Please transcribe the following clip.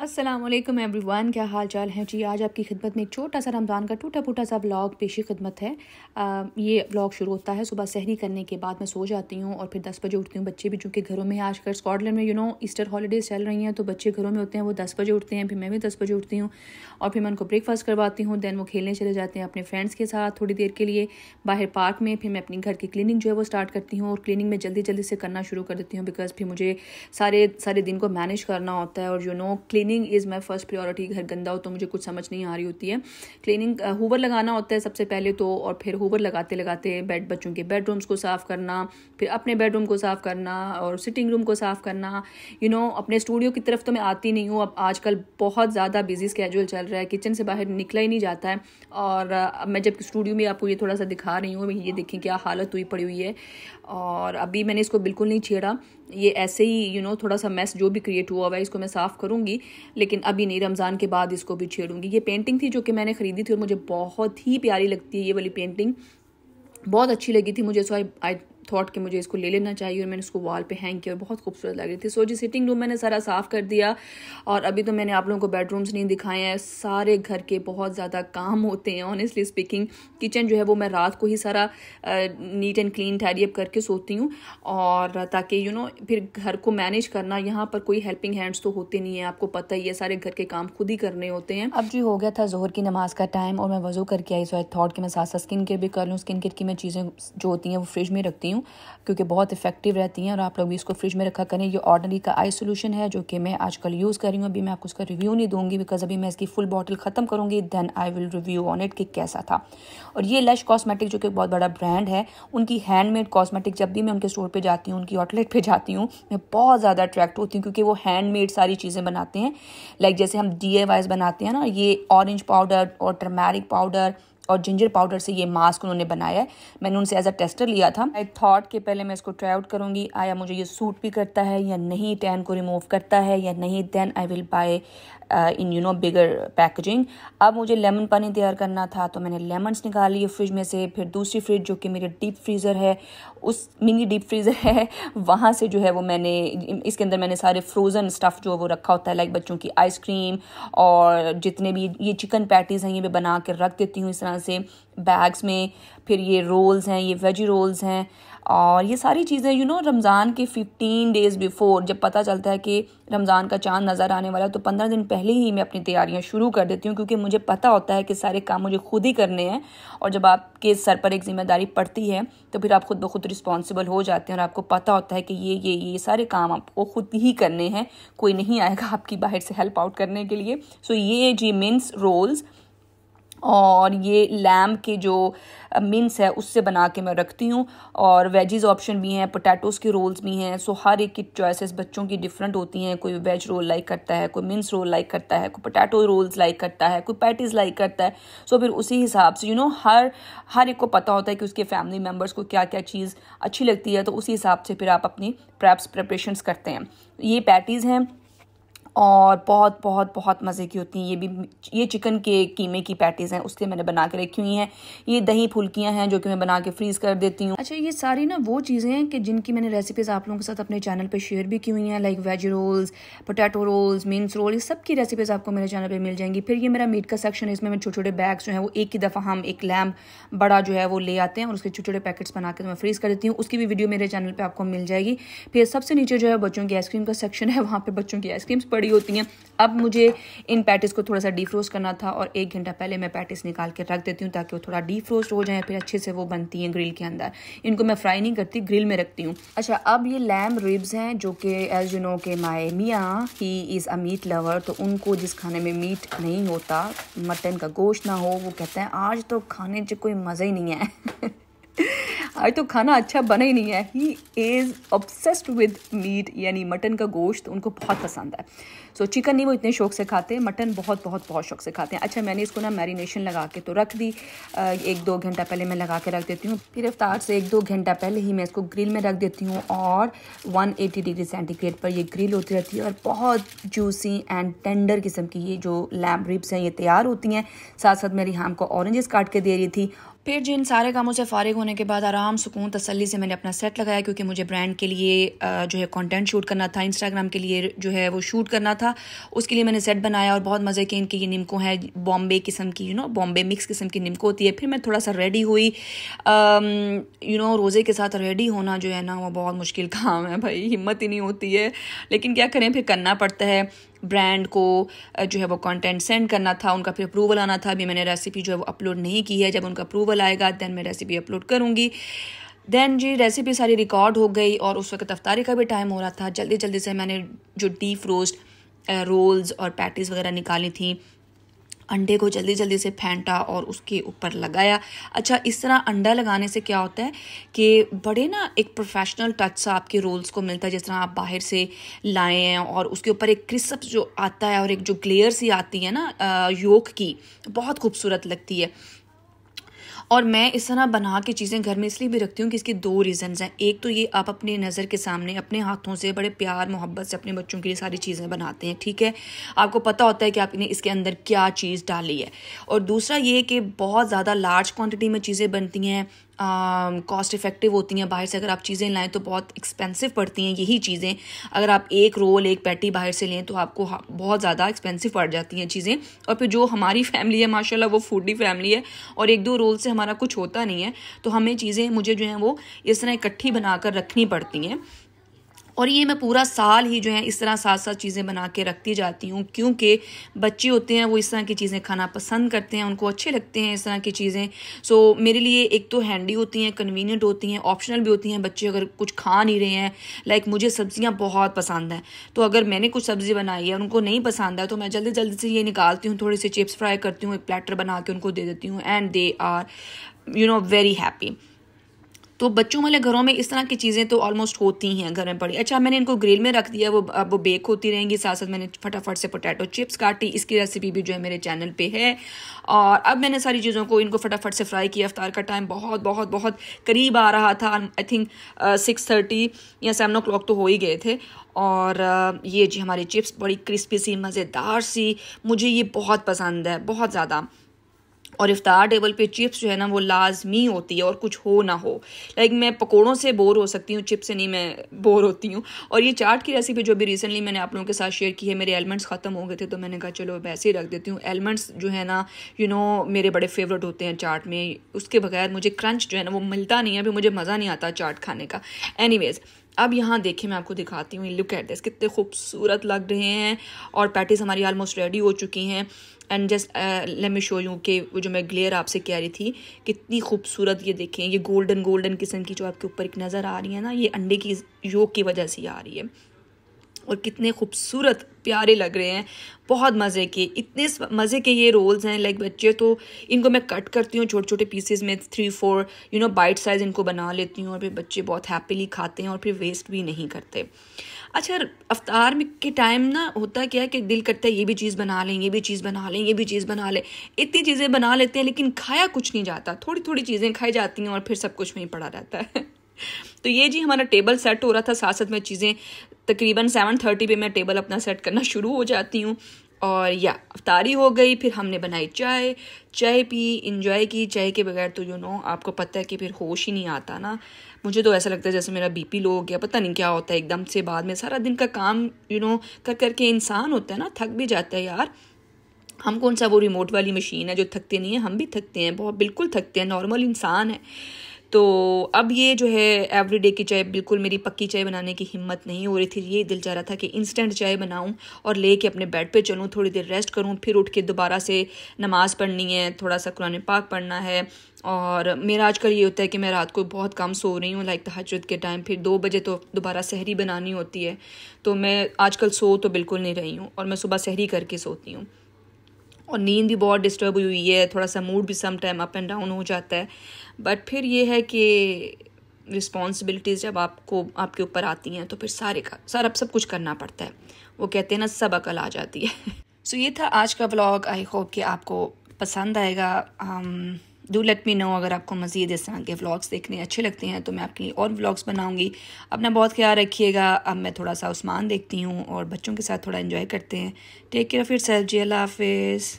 अस्सलामुअलैकुम एवरीवन, क्या हाल चाल है जी। आज आपकी खिदमत में एक छोटा सा रमज़ान का टूटा फूटा सा व्लॉग पेशी खिदमत है। ये व्लॉग शुरू होता है सुबह सहरी करने के बाद। मैं सो जाती हूँ और फिर 10 बजे उठती हूँ। बच्चे भी चूँकि घरों में आजकल स्कॉटलैंड में ईस्टर हॉलीडेज़ चल रही हैं, तो बच्चे घरों में होते हैं, वो 10 बजे उठते हैं। फिर मैं भी 10 बजे उठती हूँ और फिर मैं उनको ब्रेकफास्ट करवाती हूँ। दैन वो खेलने चले जाते हैं अपने फ्रेंड्स के साथ थोड़ी देर के लिए बाहर पार्क में। फिर मैं अपनी घर की क्लीनिंग जो है वो स्टार्ट करती हूँ और क्लीनिंग में जल्दी जल्दी से करना शुरू कर देती हूँ, बिकॉज फिर मुझे सारे दिन को मैनेज करना होता है। और cleaning is my first priority. घर गंदा हो तो मुझे कुछ समझ नहीं आ रही होती है। क्लीनिंग हूवर लगाना होता है सबसे पहले तो, और फिर हूवर लगाते लगाते बच्चों के बेडरूम्स को साफ़ करना, फिर अपने बेडरूम को साफ़ करना और सिटिंग रूम को साफ़ करना। अपने स्टूडियो की तरफ तो मैं आती नहीं हूँ। अब आजकल बहुत ज़्यादा बिजी स्केड्यूल चल रहा है, किचन से बाहर निकला ही नहीं जाता है। और अब मैं जब स्टूडियो में आपको ये थोड़ा सा दिखा रही हूँ, ये देखें क्या हालत हुई पड़ी हुई है। और अभी मैंने इसको बिल्कुल नहीं छेड़ा, ये ऐसे ही थोड़ा सा मैस जो भी क्रिएट हुआ हुआ है इसको मैं साफ़ करूँगी, लेकिन अभी नहीं, रमज़ान के बाद इसको भी छेड़ूंगी। ये पेंटिंग थी जो कि मैंने ख़रीदी थी और मुझे बहुत ही प्यारी लगती है। ये वाली पेंटिंग बहुत अच्छी लगी थी मुझे, सो आई थॉट कि मुझे इसको ले लेना चाहिए और मैंने इसको वॉल पे हैंग किया और बहुत खूबसूरत लग रही थी। सो जी, सिटिंग रूम मैंने सारा साफ़ कर दिया। और अभी तो मैंने आप लोगों को बेडरूम्स नहीं दिखाए हैं। सारे घर के बहुत ज़्यादा काम होते हैं ऑनेस्टली स्पीकिंग। किचन जो है वो मैं रात को ही सारा neat and clean tidy up करके सोती हूँ, और ताकि फिर घर को मैनेज करना, यहाँ पर कोई हेल्पिंग हैंड्स तो होते नहीं है, आपको पता ही है, सारे घर के काम खुद ही करने होते हैं। अब जी हो गया था ज़ोहर की नमाज का टाइम और मैं वज़ू करके आई। सो आई थॉट कि मैं साथ साथ स्किन केयर भी कर लूँ। स्किन केयर की मैं चीज़ें जो होती हैं वो फ्रिज में रखती हूँ क्योंकि बहुत इफेक्टिव रहती हैं, और आप लोग भी इसको फ्रिज में रखा करें। ये ऑर्डिनरी का आई सोल्यूशन है जो कि मैं आजकल यूज़ कर रही हूँ। अभी मैं आपको उसका रिव्यू नहीं दूंगी बिकॉज अभी मैं इसकी फुल बॉटल ख़त्म करूँगी, then I will review on it कि कैसा था। और ये लश कॉस्मेटिक जो कि बहुत बड़ा ब्रांड है, उनकी हैंडमेड कॉस्मेटिक जब भी मैं उनके स्टोर पर जाती हूँ, उनकी आउटलेट पर जाती हूँ, मैं बहुत ज़्यादा अट्रैक्ट होती हूँ क्योंकि वो हैंडमेड सारी चीज़ें बनाते हैं। लाइक जैसे हम DIYs बनाते हैं ना, ये ऑरेंज पाउडर और टर्मेरिक पाउडर और जिंजर पाउडर से ये मास्क उन्होंने बनाया है। मैंने उनसे एज अ टेस्टर लिया था। आई थॉट कि पहले मैं इसको ट्राई आउट करूँगी, आया मुझे ये सूट भी करता है या नहीं, टैन को रिमूव करता है या नहीं, then I will buy in bigger packaging. अब मुझे लेमन पानी तैयार करना था तो मैंने लेमन्स निकाल लिए फ्रिज में से। फिर दूसरी फ्रिज जो कि मेरे डीप फ्रीज़र है, उस मिनी डीप फ्रीज़र है, वहाँ से जो है वो मैंने इसके अंदर मैंने सारे फ्रोज़न स्टफ़ जो वो रखा होता है, लाइक बच्चों की आइसक्रीम और जितने भी ये चिकन पैटीज़ हैं, ये मैं बना कर रख देती हूँ इस तरह से बैग्स में। फिर ये रोल्स हैं, ये वेजी रोल्स हैं, और ये सारी चीज़ें रमज़ान के 15 डेज़ बिफोर, जब पता चलता है कि रमज़ान का चांद नज़र आने वाला है, तो 15 दिन पहले ही मैं अपनी तैयारियां शुरू कर देती हूँ, क्योंकि मुझे पता होता है कि सारे काम मुझे खुद ही करने हैं। और जब आपके सर पर एक जिम्मेदारी पड़ती है तो फिर आप खुद ब खुद रिस्पॉन्सिबल हो जाते हैं और आपको पता होता है कि ये सारे काम आपको खुद ही करने हैं, कोई नहीं आएगा आपकी बाहर से हेल्प आउट करने के लिए। सो ये जी मिन्स रोल्स और ये लैम्ब के जो मिन्स है उससे बना के मैं रखती हूँ। और वेजीज ऑप्शन भी हैं, पोटैटोज़ के रोल्स भी हैं। सो हर एक की चॉइसेस बच्चों की डिफरेंट होती हैं। कोई वेज रोल लाइक करता है, कोई मिन्स रोल लाइक करता है, कोई पोटैटो रोल्स लाइक करता है, कोई पैटीज़ लाइक करता है। सो फिर उसी हिसाब से हर एक को पता होता है कि उसके फैमिली मेम्बर्स को क्या क्या चीज़ अच्छी लगती है, तो उसी हिसाब से फिर आप अपनी प्रेपरेशंस करते हैं। ये पैटीज़ हैं और बहुत बहुत बहुत मज़े की होती हैं। ये चिकन के कीमे की पैटीज़ हैं, उसके मैंने बना के रखी हुई हैं। ये दही फुल्कियाँ हैं जो कि मैं बना के फ्रीज़ कर देती हूँ। अच्छा, ये सारी वो चीज़ें हैं कि जिनकी मैंने रेसिपीज़ आप लोगों के साथ अपने चैनल पे शेयर भी की हुई हैं, like veg rolls, potato rolls, mince roll, ये सब की रेसिपीज़ आपको मेरे चैनल पर मिल जाएंगी। फिर ये मेरा मीट का सेक्शन है, इसमें मैं छोटे छोटे बैग्स जो हैं वो एक ही दफ़ा हम एक लैम्ब बड़ा जो है वो ले आते हैं और उसके छोटे छोटे पैकेट्स बना के मैं फ्रीज़ कर देती हूँ। उसकी भी वीडियो मेरे चैनल पर आपको मिल जाएगी। फिर सबसे नीचे जो है बच्चों की आइसक्रीम का सेक्शन है, वहाँ पर बच्चों की आइसक्रीम्स पड़ी होती हैं। अब मुझे इन पैटिस को थोड़ा सा डीफ्रोस्ट करना था और 1 घंटा पहले मैं पैटिस निकाल के रख देती हूँ ताकि वो थोड़ा डीफ्रोस्ट हो जाए, फिर अच्छे से वो बनती हैं ग्रिल के अंदर। इनको मैं फ्राई नहीं करती, ग्रिल में रखती हूँ। अच्छा, अब ये लैम्ब रिब्स हैं जो कि एज यू नो के माय मियाँ he is a meat lover, तो उनको जिस खाने में मीट नहीं होता, मटन का गोश्त ना हो, वो कहते हैं आज तो खाने से कोई मज़ा ही नहीं है आज तो खाना अच्छा बना ही नहीं है। He is obsessed with meat, यानी मटन का गोश्त उनको बहुत पसंद है। सो चिकन नहीं वो इतने शौक से खाते हैं, मटन बहुत बहुत बहुत शौक से खाते हैं। अच्छा, मैंने इसको मैरिनेशन लगा के तो रख दी, 1-2 घंटा पहले मैं लगा के रख देती हूँ। फिर इफ्तार से 1-2 घंटा पहले ही मैं इसको ग्रिल में रख देती हूँ और 180 डिग्री सेंटीग्रेड पर ये ग्रिल होती रहती है और बहुत जूसी एंड टेंडर किस्म की ये जो लैम्ब रिब्स हैं ये तैयार होती हैं। साथ साथ मेरी हम को ऑरेंजेस काट के दे रही थी। फिर जिन सारे कामों से फारिग होने के बाद आराम सुकून तसल्ली से मैंने अपना सेट लगाया, क्योंकि मुझे ब्रांड के लिए जो है कंटेंट शूट करना था, इंस्टाग्राम के लिए जो है वो शूट करना था। था, उसके लिए मैंने सेट बनाया और बहुत मज़े के इनके ये निम्को है, बॉम्बे किस्म की बॉम्बे मिक्स किस्म की निम्को होती है। फिर मैं थोड़ा सा रेडी हुई, रोज़े के साथ रेडी होना जो है ना वो बहुत मुश्किल काम है भाई, हिम्मत ही नहीं होती है, लेकिन क्या करें, फिर करना पड़ता है। ब्रांड को जो है वो कंटेंट सेंड करना था, उनका फिर अप्रूवल आना था। अभी मैंने रेसिपी जो है वो अपलोड नहीं की है, जब उनका अप्रूवल आएगा दैन मैं रेसिपी अपलोड करूँगी। दैन जी रेसिपी सारी रिकॉर्ड हो गई और उस वक्त अफ्तारी का भी टाइम हो रहा था। जल्दी जल्दी से मैंने जो डीप रोस्ट रोल्स और पैटीज़ वगैरह निकाली थी, अंडे को जल्दी जल्दी से फेंटा और उसके ऊपर लगाया। अच्छा, इस तरह अंडा लगाने से क्या होता है कि बड़े ना एक प्रोफेशनल टच सा आपके रोल्स को मिलता है, जिस तरह आप बाहर से लाए हैं, और उसके ऊपर एक क्रिस्प जो आता है और एक जो ग्लेयर सी आती है ना योक की, बहुत खूबसूरत लगती है। और मैं इस तरह बना के चीज़ें घर में इसलिए भी रखती हूँ कि इसके दो रीज़न्स हैं। एक तो ये आप अपने नज़र के सामने अपने हाथों से बड़े प्यार मोहब्बत से अपने बच्चों के लिए सारी चीज़ें बनाते हैं, ठीक है, आपको पता होता है कि आपने इसके अंदर क्या चीज़ डाली है। और दूसरा ये कि बहुत ज़्यादा लार्ज क्वांटिटी में चीज़ें बनती हैं, कॉस्ट इफ़ेक्टिव होती हैं। बाहर से अगर आप चीज़ें लाएं तो बहुत एक्सपेंसिव पड़ती हैं यही चीज़ें। अगर आप एक रोल एक पैटी बाहर से लें तो आपको बहुत ज़्यादा एक्सपेंसिव पड़ जाती हैं चीज़ें। और फिर जो हमारी फैमिली है माशाल्लाह वो फूडी फैमिली है और एक दो रोल से हमारा कुछ होता नहीं है, तो हमें चीज़ें मुझे जो हैं वो इस तरह इकट्ठी बना कर रखनी पड़ती हैं। और ये मैं पूरा साल ही जो है इस तरह साथ साथ चीज़ें बना के रखती जाती हूँ, क्योंकि बच्चे होते हैं वो इस तरह की चीज़ें खाना पसंद करते हैं, उनको अच्छे लगते हैं इस तरह की चीज़ें। सो मेरे लिए एक तो हैंडी होती हैं, कन्वीनियंट होती हैं, ऑप्शनल भी होती हैं। बच्चे अगर कुछ खा नहीं रहे हैं, लाइक मुझे सब्जियाँ बहुत पसंद हैं, तो अगर मैंने कुछ सब्ज़ी बनाई है उनको नहीं पसंद है तो मैं जल्दी जल्दी से ये निकालती हूँ, थोड़े से चिप्स फ्राई करती हूँ, एक प्लेटर बना के उनको दे देती हूँ, and they are very happy. तो बच्चों वाले घरों में इस तरह की चीज़ें तो ऑलमोस्ट होती हैं घर में पड़ी। अच्छा, मैंने इनको ग्रिल में रख दिया, वो बेक होती रहेंगी। साथ साथ मैंने फटाफट से पोटैटो चिप्स काटी, इसकी रेसिपी भी जो है मेरे चैनल पे है। और अब मैंने सारी चीज़ों को इनको फटाफट से फ्राई किया। अफ्तार का टाइम बहुत बहुत बहुत करीब आ रहा था, आई थिंक 6:30 या 7 o'clock तो हो ही गए थे। और ये जी हमारी चिप्स बड़ी क्रिस्पी सी मज़ेदार सी, मुझे ये बहुत पसंद है, बहुत ज़्यादा। और इफ्तार टेबल पे चिप्स जो है ना वो लाजमी होती है, और कुछ हो ना हो। लाइक मैं पकोड़ों से बोर हो सकती हूँ, चिप्स से नहीं मैं बोर होती हूँ। और ये चाट की रेसिपी जो भी रिसेंटली मैंने आप लोगों के साथ शेयर की है, मेरे एलिमेंट्स ख़त्म हो गए थे तो मैंने कहा चलो वैसे ही रख देती हूँ। एलिमेंट्स जो है ना मेरे बड़े फेवरेट होते हैं चाट में, उसके बगैर मुझे क्रंच जो है ना वो मिलता नहीं है, अभी मुझे मज़ा नहीं आता चाट खाने का। एनीवेज़, अब यहाँ देखिए मैं आपको दिखाती हूँ, लुक एट दिस, कितने खूबसूरत लग रहे हैं। और पैटीज हमारी ऑलमोस्ट रेडी हो चुकी हैं। And just let me show you कि वो जो मैं ग्लेयर आपसे कह रही थी कितनी खूबसूरत, ये देखें, ये गोल्डन गोल्डन किस्म की जो आपके ऊपर एक नज़र आ रही है ना, ये अंडे की योक की वजह से आ रही है। और कितने खूबसूरत प्यारे लग रहे हैं, बहुत मज़े के, इतने मज़े के ये रोल्स हैं। लाइक बच्चे तो इनको मैं कट करती हूँ छोटे छोटे पीसेस में, 3-4 बाइट साइज़ इनको बना लेती हूँ, और फिर बच्चे बहुत हैप्पीली खाते हैं और फिर वेस्ट भी नहीं करते। अच्छा, अफ्तार में के टाइम ना होता क्या है कि दिल करता है ये भी चीज़ बना लें, ये भी चीज़ बना लें, ये भी चीज़ बना लें। इतनी चीज़ें बना लेते हैं लेकिन खाया कुछ नहीं जाता, थोड़ी थोड़ी चीज़ें खाई जाती हैं और फिर सब कुछ वहीं पड़ा रहता है। तो ये जी हमारा टेबल सेट हो रहा था, साथ साथ में चीज़ें तकरीबन 7:30 पे मैं टेबल अपना सेट करना शुरू हो जाती हूँ। और या अफ्तारी हो गई, फिर हमने बनाई चाय पी, इंजॉय की। चाय के बगैर तो आपको पता है कि फिर होश ही नहीं आता ना। मुझे तो ऐसा लगता है जैसे मेरा बीपी लो हो गया, पता नहीं क्या होता है एकदम से। बाद में सारा दिन का काम कर करके इंसान होता है ना, थक भी जाता है यार। हम कौन सा वो रिमोट वाली मशीन है जो थकते नहीं है, हम भी थकते हैं, बहुत बिल्कुल थकते हैं, नॉर्मल इंसान है। तो अब ये जो है एवरीडे की चाय, बिल्कुल मेरी पक्की चाय बनाने की हिम्मत नहीं हो रही थी। ये दिल चाह रहा था कि इंस्टेंट चाय बनाऊं और लेके अपने बेड पे चलूं, थोड़ी देर रेस्ट करूं, फिर उठ के दोबारा से नमाज़ पढ़नी है, थोड़ा सा कुरान पाक पढ़ना है। और मेरा आजकल ये होता है कि मैं रात को बहुत कम सो रही हूँ, लाइक तहज्जुद के टाइम, फिर 2 बजे तो दोबारा सहरी बनानी होती है। तो मैं आजकल सो तो बिल्कुल नहीं रही हूँ, और मैं सुबह सहरी करके सोती हूँ। और नींद भी बहुत डिस्टर्ब हुई है, थोड़ा सा मूड भी some time up and down हो जाता है। बट फिर ये है कि रिस्पॉन्सिबिलिटीज़ जब आपके ऊपर आती हैं तो फिर सारा सब कुछ करना पड़ता है। वो कहते हैं ना, सब अकल आ जाती है। सो ये था आज का व्लॉग। आई होप कि आपको पसंद आएगा। डू लेट मी नो अगर आपको मज़ीद इस तरह के व्लॉग्स देखने अच्छे लगते हैं तो मैं आपके लिए और व्लॉग्स बनाऊंगी। अपना बहुत ख्याल रखिएगा। अब मैं थोड़ा सा उस्मान देखती हूँ और बच्चों के साथ थोड़ा एंजॉय करते हैं। टेक केयर ऑफ़ योरसेल्फ जी, अल्लाह हाफिज़।